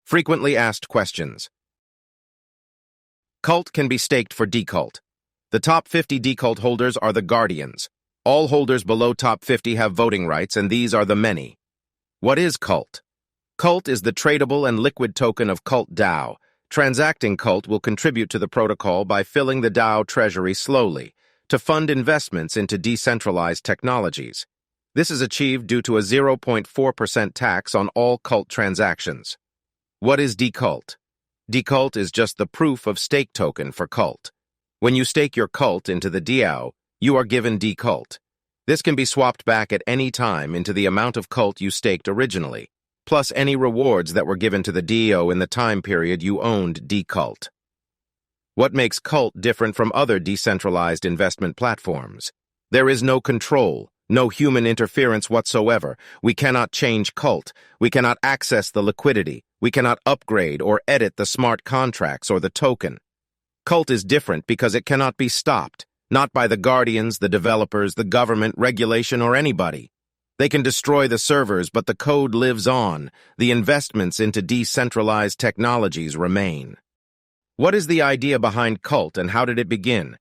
Frequently asked questions. CULT can be staked for decult. The top 50 decult holders are the guardians. All holders below top 50 have voting rights, and these are the many. What is CULT? CULT is the tradable and liquid token of CULT DAO. Transacting CULT will contribute to the protocol by filling the DAO treasury slowly to fund investments into decentralized technologies. This is achieved due to a 0.4% tax on all CULT transactions. What is decult? Decult is just the proof of stake token for CULT. When you stake your CULT into the DAO, you are given decult. This can be swapped back at any time into the amount of CULT you staked originally, plus any rewards that were given to the DAO in the time period you owned decult. What makes CULT different from other decentralized investment platforms? There is no control, no human interference whatsoever. We cannot change CULT. We cannot access the liquidity. We cannot upgrade or edit the smart contracts or the token. CULT is different because it cannot be stopped, not by the guardians, the developers, the government, regulation, or anybody. They can destroy the servers, but the code lives on. The investments into decentralized technologies remain. What is the idea behind CULT and how did it begin?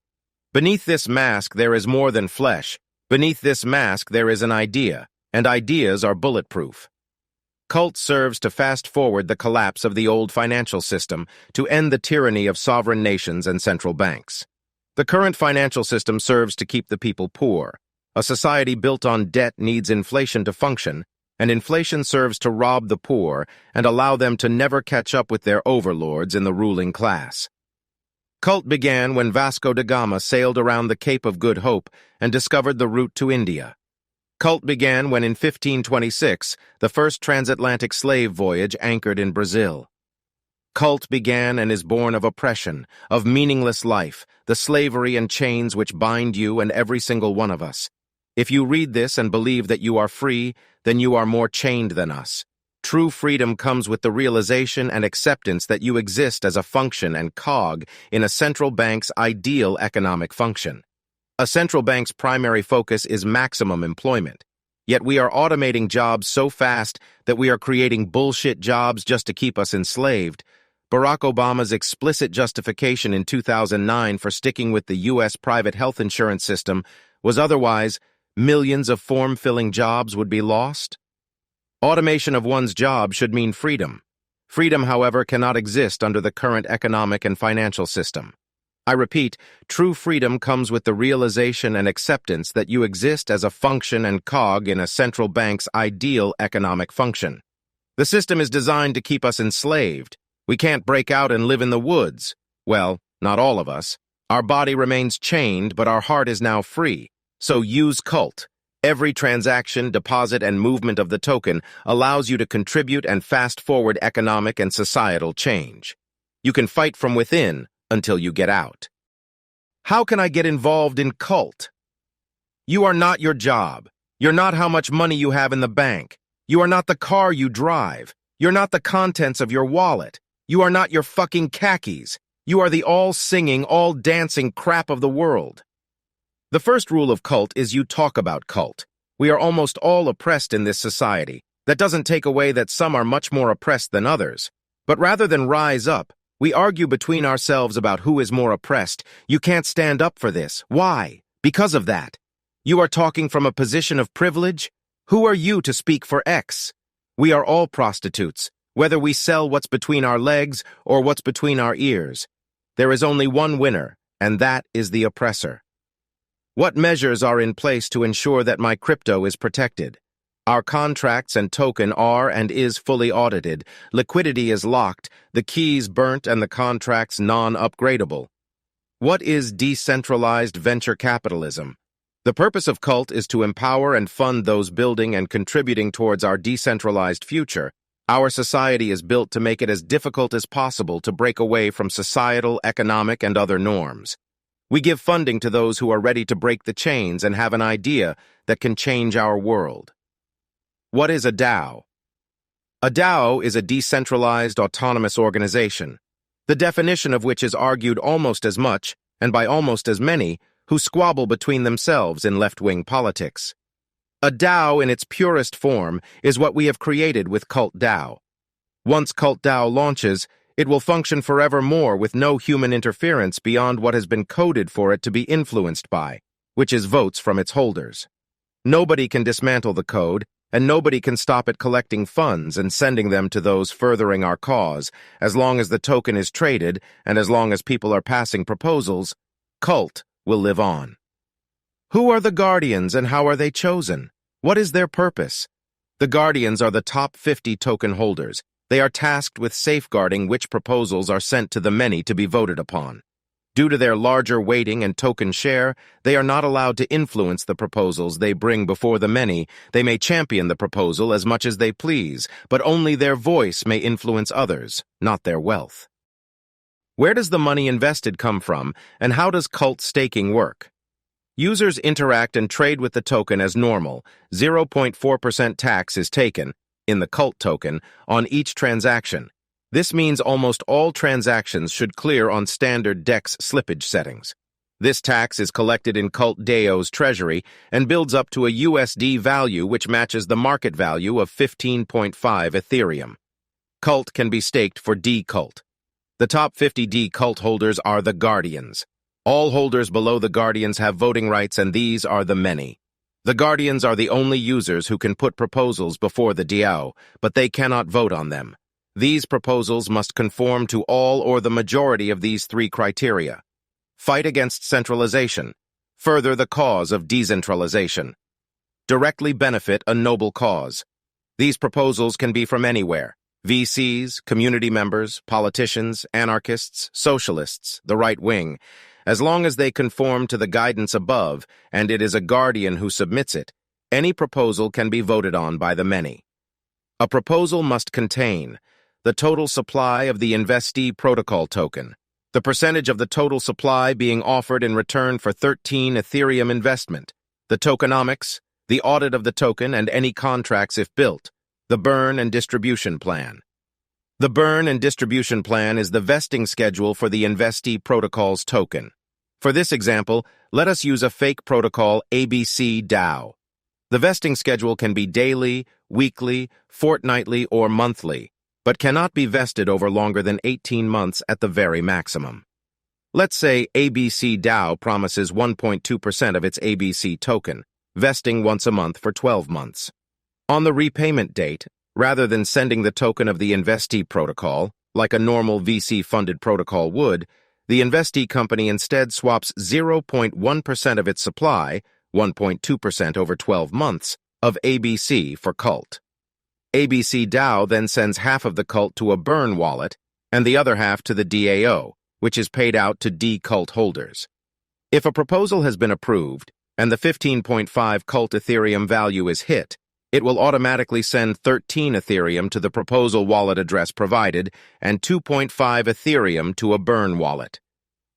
Beneath this mask there is more than flesh. Beneath this mask there is an idea, and ideas are bulletproof. CULT serves to fast-forward the collapse of the old financial system, to end the tyranny of sovereign nations and central banks. The current financial system serves to keep the people poor. A society built on debt needs inflation to function, and inflation serves to rob the poor and allow them to never catch up with their overlords in the ruling class. CULT began when Vasco da Gama sailed around the Cape of Good Hope and discovered the route to India. CULT began when in 1526, the first transatlantic slave voyage anchored in Brazil. CULT began and is born of oppression, of meaningless life, the slavery and chains which bind you and every single one of us. If you read this and believe that you are free, then you are more chained than us. True freedom comes with the realization and acceptance that you exist as a function and cog in a central bank's ideal economic function. A central bank's primary focus is maximum employment. Yet we are automating jobs so fast that we are creating bullshit jobs just to keep us enslaved. Barack Obama's explicit justification in 2009 for sticking with the U.S. private health insurance system was otherwise millions of form-filling jobs would be lost. Automation of one's job should mean freedom. Freedom, however, cannot exist under the current economic and financial system. I repeat, true freedom comes with the realization and acceptance that you exist as a function and cog in a central bank's ideal economic function. The system is designed to keep us enslaved. We can't break out and live in the woods. Well, not all of us. Our body remains chained, but our heart is now free. So use CULT. Every transaction, deposit, and movement of the token allows you to contribute and fast-forward economic and societal change. You can fight from within until you get out. How can I get involved in CULT? You are not your job. You're not how much money you have in the bank. You are not the car you drive. You're not the contents of your wallet. You are not your fucking khakis. You are the all-singing, all-dancing crap of the world. The first rule of CULT is you talk about CULT. We are almost all oppressed in this society. That doesn't take away that some are much more oppressed than others. But rather than rise up, we argue between ourselves about who is more oppressed. You can't stand up for this. Why? Because of that. You are talking from a position of privilege? Who are you to speak for X? We are all prostitutes, whether we sell what's between our legs or what's between our ears. There is only one winner, and that is the oppressor. What measures are in place to ensure that my crypto is protected? Our contracts and token are and is fully audited, liquidity is locked, the keys burnt and the contracts non-upgradable. What is decentralized venture capitalism? The purpose of CULT is to empower and fund those building and contributing towards our decentralized future. Our society is built to make it as difficult as possible to break away from societal, economic, and other norms. We give funding to those who are ready to break the chains and have an idea that can change our world. What is a DAO? A DAO is a decentralized autonomous organization, the definition of which is argued almost as much, and by almost as many, who squabble between themselves in left-wing politics. A DAO in its purest form is what we have created with CULT DAO. Once CULT DAO launches, it will function forevermore with no human interference beyond what has been coded for it to be influenced by, which is votes from its holders. Nobody can dismantle the code, and nobody can stop it collecting funds and sending them to those furthering our cause. As long as the token is traded, and as long as people are passing proposals, CULT will live on. Who are the Guardians and how are they chosen? What is their purpose? The Guardians are the top 50 token holders. They are tasked with safeguarding which proposals are sent to the many to be voted upon. Due to their larger weighting and token share, they are not allowed to influence the proposals they bring before the many. They may champion the proposal as much as they please, but only their voice may influence others, not their wealth. Where does the money invested come from, and how does CULT staking work? Users interact and trade with the token as normal. 0.4% tax is taken, in the CULT token, on each transaction. This means almost all transactions should clear on standard DEX slippage settings. This tax is collected in CULT DAO's treasury and builds up to a USD value which matches the market value of 15.5 Ethereum. CULT can be staked for D-CULT. The top 50 D-CULT holders are the Guardians. All holders below the Guardians have voting rights, and these are the many. The Guardians are the only users who can put proposals before the DAO, but they cannot vote on them. These proposals must conform to all or the majority of these three criteria. Fight against centralization. Further the cause of decentralization. Directly benefit a noble cause. These proposals can be from anywhere. VCs, community members, politicians, anarchists, socialists, the right wing. As long as they conform to the guidance above, and it is a guardian who submits it, any proposal can be voted on by the many. A proposal must contain the total supply of the investee protocol token, the percentage of the total supply being offered in return for 13 Ethereum investment, the tokenomics, the audit of the token and any contracts if built, the burn and distribution plan. The burn and distribution plan is the vesting schedule for the investee protocol's token. For this example, let us use a fake protocol ABC DAO. The vesting schedule can be daily, weekly, fortnightly, or monthly, but cannot be vested over longer than 18 months at the very maximum. Let's say ABC DAO promises 1.2% of its ABC token, vesting once a month for 12 months. On the repayment date, rather than sending the token of the investee protocol, like a normal VC-funded protocol would, the investee company instead swaps 0.1% of its supply, 1.2% over 12 months, of ABC for CULT. ABC DAO then sends half of the CULT to a burn wallet and the other half to the DAO, which is paid out to D-CULT holders. If a proposal has been approved and the 15.5 CULT Ethereum value is hit, it will automatically send 13 Ethereum to the proposal wallet address provided and 2.5 Ethereum to a burn wallet.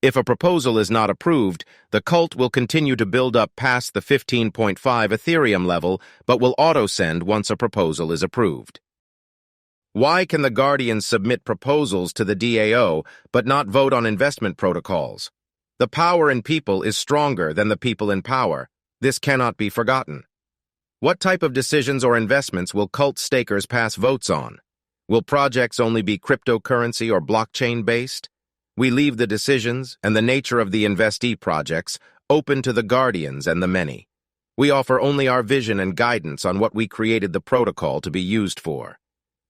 If a proposal is not approved, the CULT will continue to build up past the 15.5 Ethereum level, but will auto-send once a proposal is approved. Why can the Guardians submit proposals to the DAO but not vote on investment protocols? The power in people is stronger than the people in power. This cannot be forgotten. What type of decisions or investments will CULT stakers pass votes on? Will projects only be cryptocurrency or blockchain-based? We leave the decisions and the nature of the investee projects open to the Guardians and the many. We offer only our vision and guidance on what we created the protocol to be used for.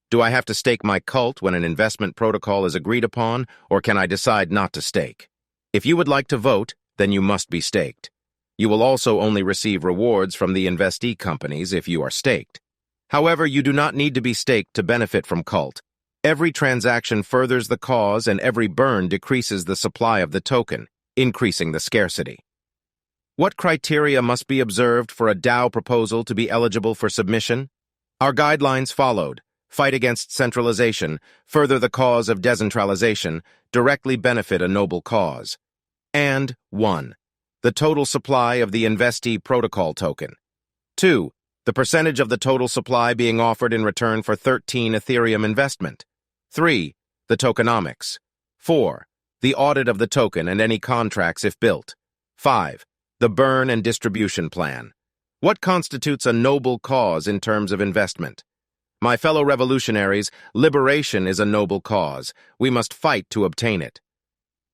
Do I have to stake my CULT when an investment protocol is agreed upon, or can I decide not to stake? If you would like to vote, then you must be staked. You will also only receive rewards from the investee companies if you are staked. However, you do not need to be staked to benefit from CULT. Every transaction furthers the cause and every burn decreases the supply of the token, increasing the scarcity. What criteria must be observed for a DAO proposal to be eligible for submission? Our guidelines followed: fight against centralization, further the cause of decentralization, directly benefit a noble cause. And 1. The total supply of the investee protocol token. 2. The percentage of the total supply being offered in return for 13 Ethereum investment. 3. The tokenomics. 4. The audit of the token and any contracts if built. 5. The burn and distribution plan. What constitutes a noble cause in terms of investment? My fellow revolutionaries, liberation is a noble cause. We must fight to obtain it.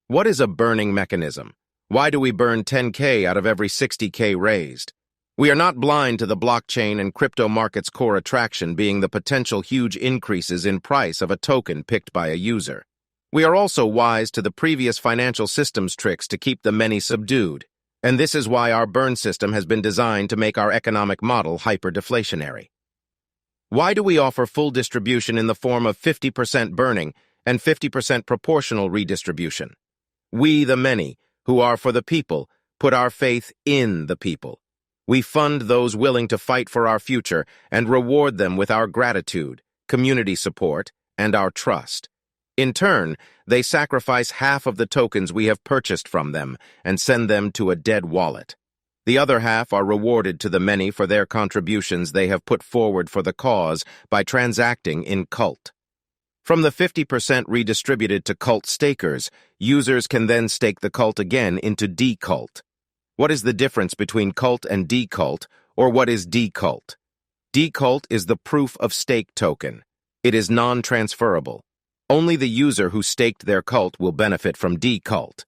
What is a burning mechanism? Why do we burn 10K out of every 60K raised? We are not blind to the blockchain and crypto market's core attraction being the potential huge increases in price of a token picked by a user. We are also wise to the previous financial systems tricks to keep the many subdued, and this is why our burn system has been designed to make our economic model hyper-deflationary. Why do we offer full distribution in the form of 50% burning and 50% proportional redistribution? We, the many, who are for the people, put our faith in the people. We fund those willing to fight for our future and reward them with our gratitude, community support, and our trust. In turn, they sacrifice half of the tokens we have purchased from them and send them to a dead wallet. The other half are rewarded to the many for their contributions they have put forward for the cause by transacting in CULT. From the 50% redistributed to CULT stakers, users can then stake the CULT again into deCULT. What is the difference between CULT and deCULT, or what is deCULT? deCULT is the proof of stake token. It is non-transferable. Only the user who staked their CULT will benefit from deCULT.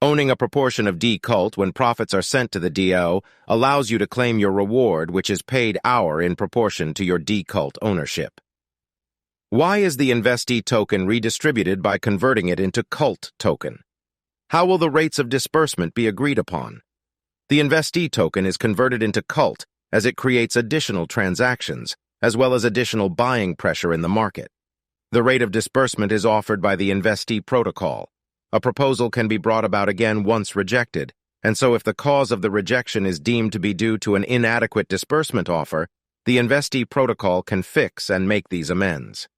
Owning a proportion of deCULT when profits are sent to the DAO allows you to claim your reward, which is paid hour in proportion to your deCULT ownership. Why is the investee token redistributed by converting it into CULT token? How will the rates of disbursement be agreed upon? The investee token is converted into CULT as it creates additional transactions, as well as additional buying pressure in the market. The rate of disbursement is offered by the investee protocol. A proposal can be brought about again once rejected, and so if the cause of the rejection is deemed to be due to an inadequate disbursement offer, the investee protocol can fix and make these amends.